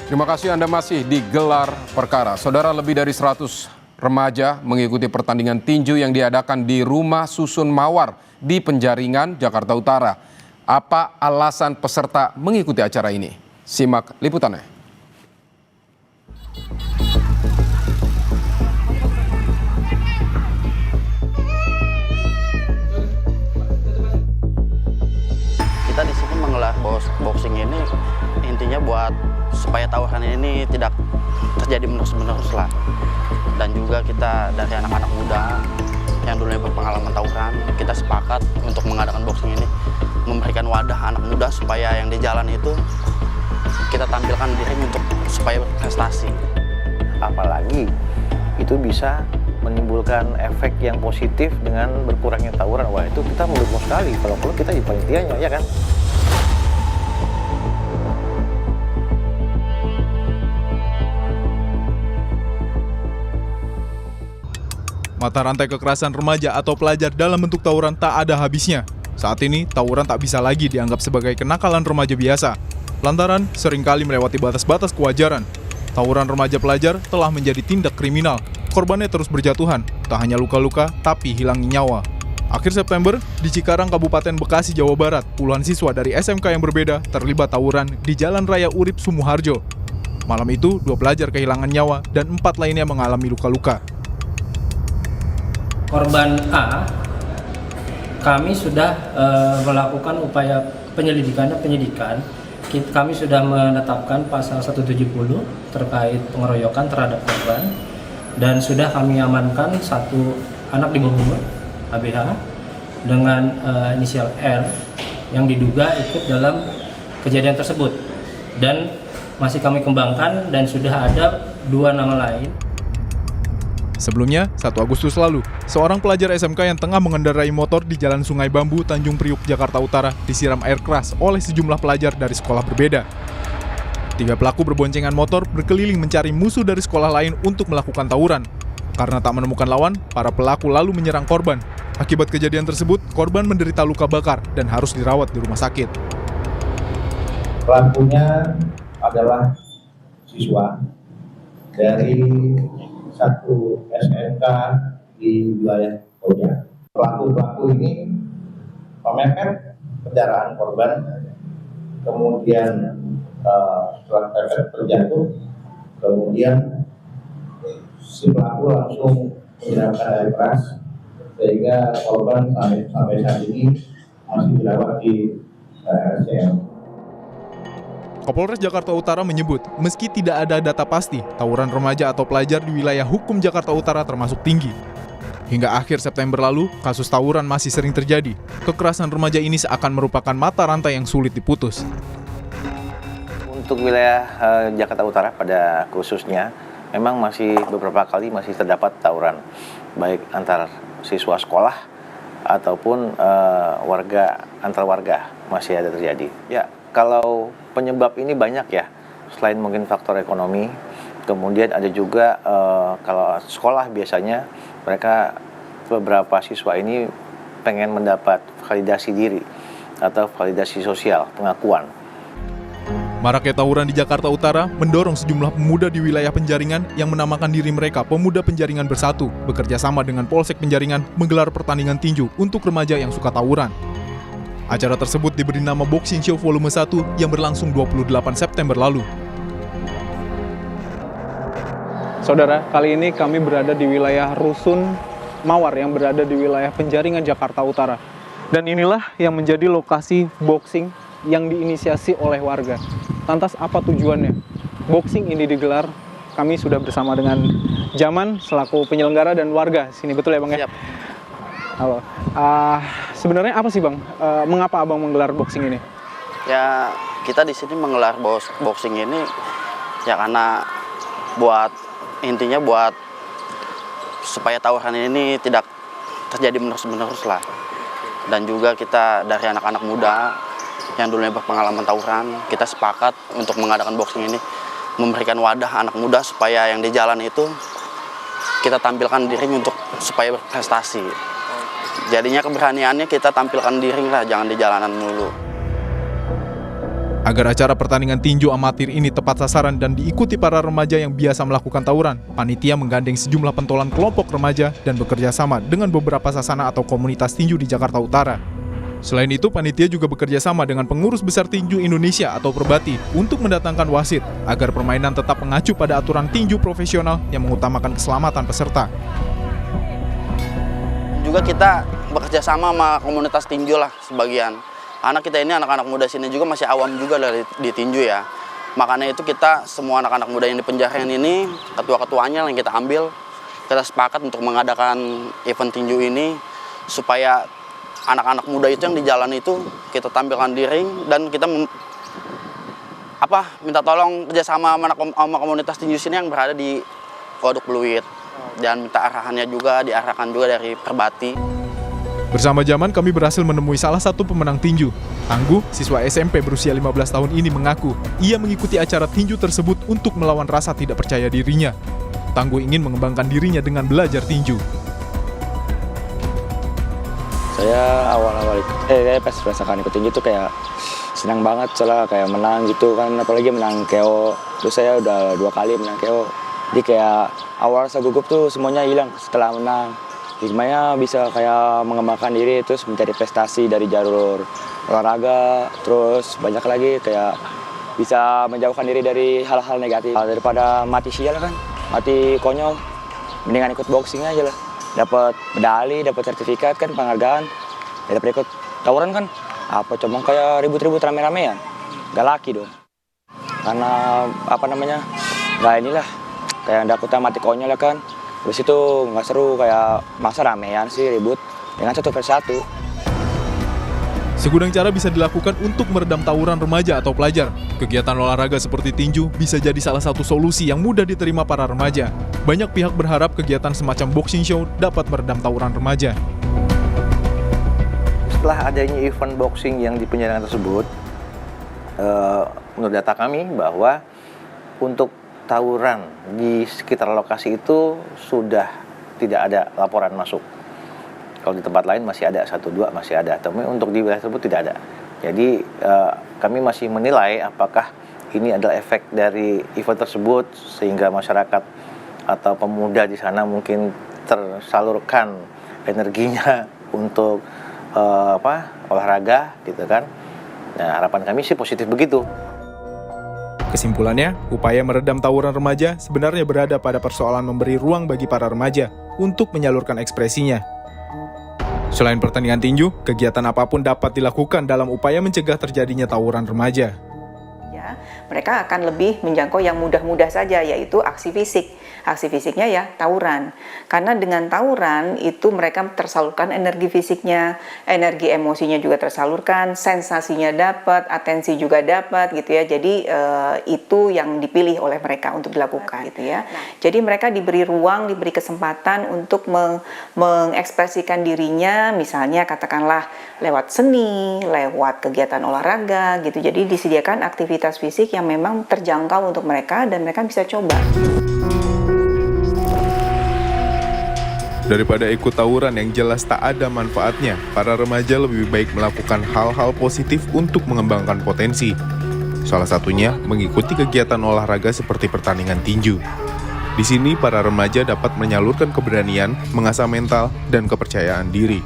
Terima kasih Anda masih di Gelar Perkara. Saudara, lebih dari 100 remaja mengikuti pertandingan tinju yang diadakan di Rumah Susun Mawar di Penjaringan, Jakarta Utara. Apa alasan peserta mengikuti acara ini? Simak liputannya. Kita di sini menggelar boxing ini intinya buat supaya tawuran ini tidak terjadi menerus-menerus lah. Dan juga kita dari anak-anak muda yang dulunya berpengalaman tawuran, kita sepakat untuk mengadakan boxing ini memberikan wadah anak muda supaya yang di jalan itu kita tampilkan diri untuk supaya berprestasi. Apalagi itu bisa menimbulkan efek yang positif dengan berkurangnya tawuran. Wah, itu kita mendukung sekali. Kalau perlu kita di panitianya, ya kan? Mata rantai kekerasan remaja atau pelajar dalam bentuk tawuran tak ada habisnya. Saat ini, tawuran tak bisa lagi dianggap sebagai kenakalan remaja biasa. Lantaran seringkali melewati batas-batas kewajaran. Tawuran remaja pelajar telah menjadi tindak kriminal. Korbannya terus berjatuhan, tak hanya luka-luka, tapi hilang nyawa. Akhir September, di Cikarang, Kabupaten Bekasi, Jawa Barat, puluhan siswa dari SMK yang berbeda terlibat tawuran di Jalan Raya Urip Sumoharjo. Malam itu, 2 pelajar kehilangan nyawa dan 4 lainnya mengalami luka-luka. Korban A, kami sudah melakukan upaya penyidikan. Kami sudah menetapkan pasal 170 terkait pengeroyokan terhadap korban dan sudah kami amankan 1 anak di bawah umur ABH dengan inisial R yang diduga ikut dalam kejadian tersebut, dan masih kami kembangkan dan sudah ada 2 nama lain. Sebelumnya, 1 Agustus lalu, seorang pelajar SMK yang tengah mengendarai motor di Jalan Sungai Bambu, Tanjung Priuk, Jakarta Utara, disiram air keras oleh sejumlah pelajar dari sekolah berbeda. 3 pelaku berboncengan motor berkeliling mencari musuh dari sekolah lain untuk melakukan tawuran. Karena tak menemukan lawan, para pelaku lalu menyerang korban. Akibat kejadian tersebut, korban menderita luka bakar dan harus dirawat di rumah sakit. Pelakunya adalah siswa dari satu SMK di wilayah Koja. Pelaku ini memamerkan kendaraan korban, kemudian setelah terjatuh, kemudian si pelaku langsung menyiramkan air keras sehingga korban sampai saat ini masih dirawat di RSCM. Kapolres Jakarta Utara menyebut, meski tidak ada data pasti, tawuran remaja atau pelajar di wilayah hukum Jakarta Utara termasuk tinggi. Hingga akhir September lalu, kasus tawuran masih sering terjadi. Kekerasan remaja ini seakan merupakan mata rantai yang sulit diputus. Untuk wilayah Jakarta Utara pada khususnya, memang masih beberapa kali masih terdapat tawuran, baik antar siswa sekolah ataupun antar warga masih ada terjadi. Ya, kalau penyebab ini banyak ya, selain mungkin faktor ekonomi, kemudian ada juga kalau sekolah biasanya mereka beberapa siswa ini pengen mendapat validasi diri atau validasi sosial, pengakuan. Maraknya tawuran di Jakarta Utara mendorong sejumlah pemuda di wilayah Penjaringan yang menamakan diri mereka Pemuda Penjaringan Bersatu, bekerja sama dengan Polsek Penjaringan menggelar pertandingan tinju untuk remaja yang suka tawuran. Acara tersebut diberi nama Boxing Show Volume 1 yang berlangsung 28 September lalu. Saudara, kali ini kami berada di wilayah Rusun Mawar yang berada di wilayah Penjaringan, Jakarta Utara. Dan inilah yang menjadi lokasi boxing yang diinisiasi oleh warga. Lantas apa tujuannya? Boxing ini digelar, kami sudah bersama dengan Jaman selaku penyelenggara dan warga sini, betul ya Bang ya? Siap. Halo. Sebenarnya apa sih Bang? Mengapa Abang menggelar boxing ini? Ya, kita di sini menggelar boxing ini ya karena intinya buat supaya tawuran ini tidak terjadi menerus-menerus lah. Dan juga kita dari anak-anak muda yang dulunya berpengalaman tawuran, kita sepakat untuk mengadakan boxing ini memberikan wadah anak muda supaya yang di jalan itu kita tampilkan diri untuk supaya berprestasi. Jadinya keberaniannya kita tampilkan diri lah, jangan di jalanan mulu. Agar acara pertandingan tinju amatir ini tepat sasaran dan diikuti para remaja yang biasa melakukan tawuran, panitia menggandeng sejumlah pentolan kelompok remaja dan bekerja sama dengan beberapa sasana atau komunitas tinju di Jakarta Utara. Selain itu, panitia juga bekerja sama dengan pengurus besar tinju Indonesia atau Perbati untuk mendatangkan wasit agar permainan tetap mengacu pada aturan tinju profesional yang mengutamakan keselamatan peserta. Juga kita bekerja sama komunitas tinju lah sebagian. Karena kita ini anak-anak muda sini juga masih awam juga di tinju ya. Makanya itu kita semua anak-anak muda yang di penjarahan ini, ketua-ketuanya yang kita ambil, kita sepakat untuk mengadakan event tinju ini supaya anak-anak muda itu yang di jalan itu kita tampilkan di ring dan kita minta tolong kerjasama sama komunitas tinju sini yang berada di Waduk Pluit dan minta arahannya juga diarahkan juga dari Perbati. Bersama Zaman kami berhasil menemui salah satu pemenang tinju. Tangguh, siswa SMP berusia 15 tahun ini mengaku ia mengikuti acara tinju tersebut untuk melawan rasa tidak percaya dirinya. Tangguh ingin mengembangkan dirinya dengan belajar tinju. Saya awal-awal pas merasakan ikut tinju tuh kayak senang banget soalnya kayak menang gitu kan, apalagi menang KO. Terus saya udah 2 kali menang KO. Jadi kayak awal rasa gugup tuh semuanya hilang setelah menang. Gimana bisa kayak mengembangkan diri terus mencari prestasi dari jalur olahraga, terus banyak lagi kayak bisa menjauhkan diri dari hal-hal negatif. Daripada mati sial kan, mati konyol, mendingan ikut boxing aja lah. Dapat medali, dapat sertifikat kan, penghargaan. Daripada ikut tawuran kan, apa cuma kayak ribut-ribut rame-ramean, gak laki dong. Karena gak inilah, kayak Dakota mati konyol ya kan. Terus itu gak seru, kayak masa ramean sih ribut dengan 1 versus 1. Segudang cara bisa dilakukan untuk meredam tawuran remaja atau pelajar. Kegiatan olahraga seperti tinju bisa jadi salah satu solusi yang mudah diterima para remaja. Banyak pihak berharap kegiatan semacam boxing show dapat meredam tawuran remaja. Setelah adanya event boxing yang di penjaringan tersebut, menurut data kami bahwa untuk tawuran di sekitar lokasi itu sudah tidak ada laporan masuk. Kalau di tempat lain masih ada 1-2 masih ada, tapi untuk di wilayah tersebut tidak ada. Jadi kami masih menilai apakah ini adalah efek dari event tersebut sehingga masyarakat atau pemuda di sana mungkin tersalurkan energinya untuk olahraga gitu kan. Nah, harapan kami sih positif begitu. Kesimpulannya, upaya meredam tawuran remaja sebenarnya berada pada persoalan memberi ruang bagi para remaja untuk menyalurkan ekspresinya. Selain pertandingan tinju, kegiatan apapun dapat dilakukan dalam upaya mencegah terjadinya tawuran remaja. Mereka akan lebih menjangkau yang mudah-mudah saja, yaitu aksi fisik. Aksi fisiknya ya tawuran. Karena dengan tawuran itu mereka tersalurkan energi fisiknya, energi emosinya juga tersalurkan, sensasinya dapat, atensi juga dapat gitu ya. Jadi itu yang dipilih oleh mereka untuk dilakukan gitu ya. Jadi mereka diberi ruang, diberi kesempatan untuk mengekspresikan dirinya, misalnya katakanlah lewat seni, lewat kegiatan olahraga gitu. Jadi disediakan aktivitas fisik yang memang terjangkau untuk mereka dan mereka bisa coba. Daripada ikut tawuran yang jelas tak ada manfaatnya, para remaja lebih baik melakukan hal-hal positif untuk mengembangkan potensi. Salah satunya mengikuti kegiatan olahraga seperti pertandingan tinju. Di sini para remaja dapat menyalurkan keberanian, mengasah mental, dan kepercayaan diri.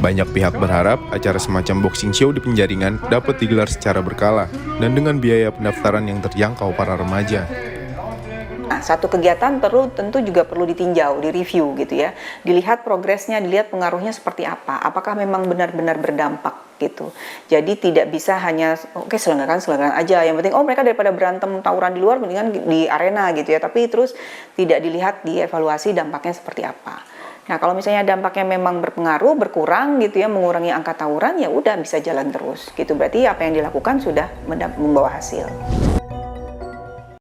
Banyak pihak berharap acara semacam boxing show di Penjaringan dapat digelar secara berkala dan dengan biaya pendaftaran yang terjangkau para remaja. Nah, satu kegiatan tentu juga perlu ditinjau, direview gitu ya. Dilihat progresnya, dilihat pengaruhnya seperti apa. Apakah memang benar-benar berdampak gitu. Jadi tidak bisa hanya selenggarakan aja. Yang penting mereka daripada berantem tawuran di luar mendingan di arena gitu ya. Tapi terus tidak dilihat, dievaluasi dampaknya seperti apa. Nah, kalau misalnya dampaknya memang berpengaruh, berkurang gitu ya, mengurangi angka tawuran, ya udah bisa jalan terus gitu. Berarti apa yang dilakukan sudah membawa hasil.